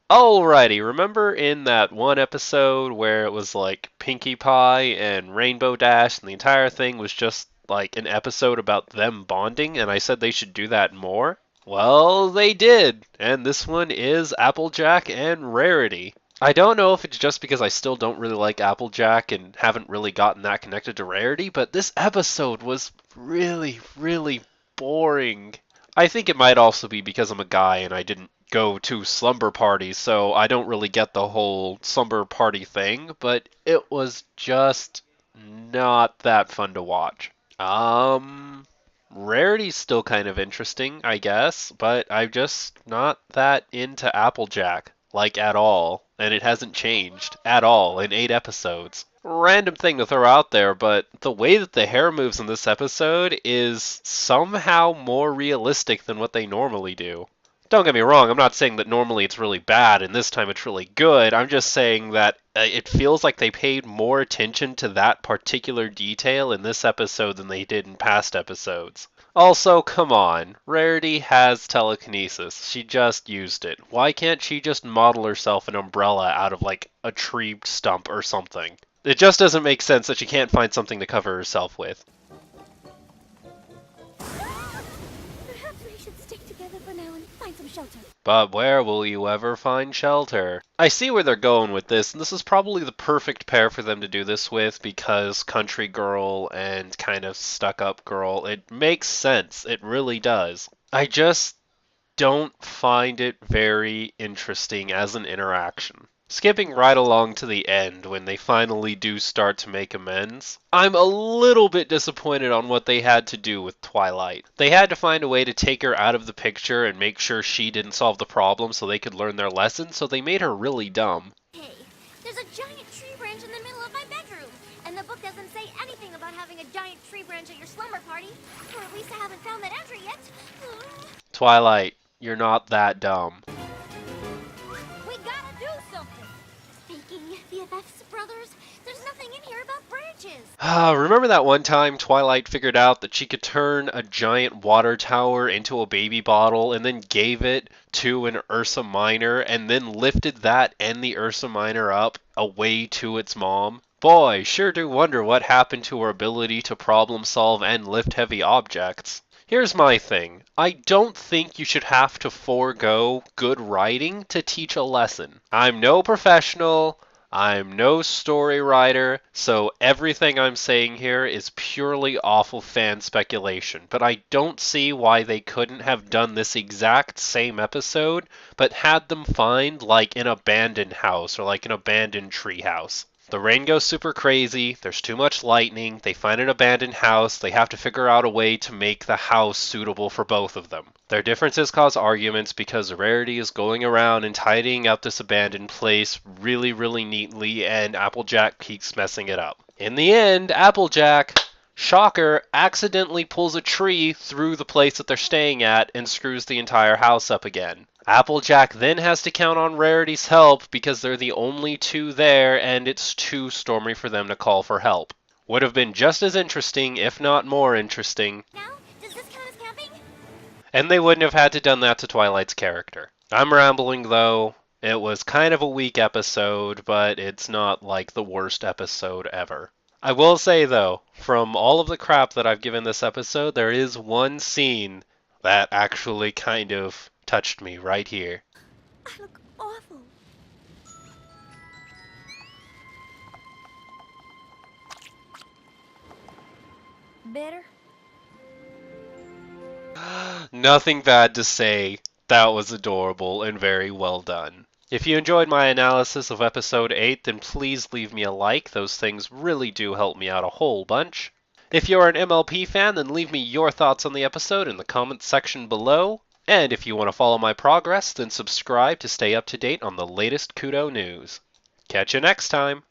Alrighty, remember in that one episode where it was like Pinkie Pie and Rainbow Dash and the entire thing was just like an episode about them bonding and I said they should do that more? Well, they did, and this one is Applejack and Rarity. I don't know if it's just because I still don't really like Applejack and haven't really gotten that connected to Rarity, but this episode was really, really boring. I think it might also be because I'm a guy and I didn't go to slumber parties, so I don't really get the whole slumber party thing, but it was just not that fun to watch. Rarity's still kind of interesting, I guess, but I'm just not that into Applejack, like at all, and it hasn't changed at all in 8 episodes. Random thing to throw out there, but the way that the hair moves in this episode is somehow more realistic than what they normally do. Don't get me wrong, I'm not saying that normally it's really bad and this time it's really good. I'm just saying that it feels like they paid more attention to that particular detail in this episode than they did in past episodes. Also, come on, Rarity has telekinesis. She just used it. Why can't she just model herself an umbrella out of like a tree stump or something? It just doesn't make sense that she can't find something to cover herself with. Perhaps we should stick together for now and find some shelter. But where will you ever find shelter? I see where they're going with this, and this is probably the perfect pair for them to do this with because country girl and kind of stuck up girl. It makes sense. It really does. I just don't find it very interesting as an interaction. Skipping right along to the end when they finally do start to make amends, I'm a little bit disappointed on what they had to do with Twilight. They had to find a way to take her out of the picture and make sure she didn't solve the problem so they could learn their lesson, so they made her really dumb. Hey, there's a giant tree branch in the middle of my bedroom, and the book doesn't say anything about having a giant tree branch at your slumber party. Or at least I haven't found that entry yet. Twilight, you're not that dumb. We gotta do something. Speaking BFFs, brothers, there's nothing in here about branches. Remember that one time Twilight figured out that she could turn a giant water tower into a baby bottle and then gave it to an Ursa Minor and then lifted that and the Ursa Minor up away to its mom? Boy, sure do wonder what happened to her ability to problem solve and lift heavy objects. Here's my thing. I don't think you should have to forego good writing to teach a lesson. I'm no professional. I'm no story writer, so everything I'm saying here is purely awful fan speculation. But I don't see why they couldn't have done this exact same episode, but had them find like an abandoned house or like an abandoned tree house. The rain goes super crazy, there's too much lightning, they find an abandoned house, they have to figure out a way to make the house suitable for both of them. Their differences cause arguments because Rarity is going around and tidying up this abandoned place really, really neatly, and Applejack keeps messing it up. In the end, Applejack, shocker, accidentally pulls a tree through the place that they're staying at and screws the entire house up again. Applejack then has to count on Rarity's help because they're the only two there and it's too stormy for them to call for help. Would have been just as interesting, if not more interesting. Now, does this count as camping? And they wouldn't have had to done that to Twilight's character. I'm rambling though. It was kind of a weak episode, but it's not like the worst episode ever. I will say though, from all of the crap that I've given this episode, there is one scene that actually kind of touched me right here. I look awful. Better? Nothing bad to say. That was adorable and very well done. If you enjoyed my analysis of episode 8, then please leave me a like. Those things really do help me out a whole bunch. If you're an MLP fan, then leave me your thoughts on the episode in the comments section below. And if you want to follow my progress, then subscribe to stay up to date on the latest Kudou news. Catch you next time!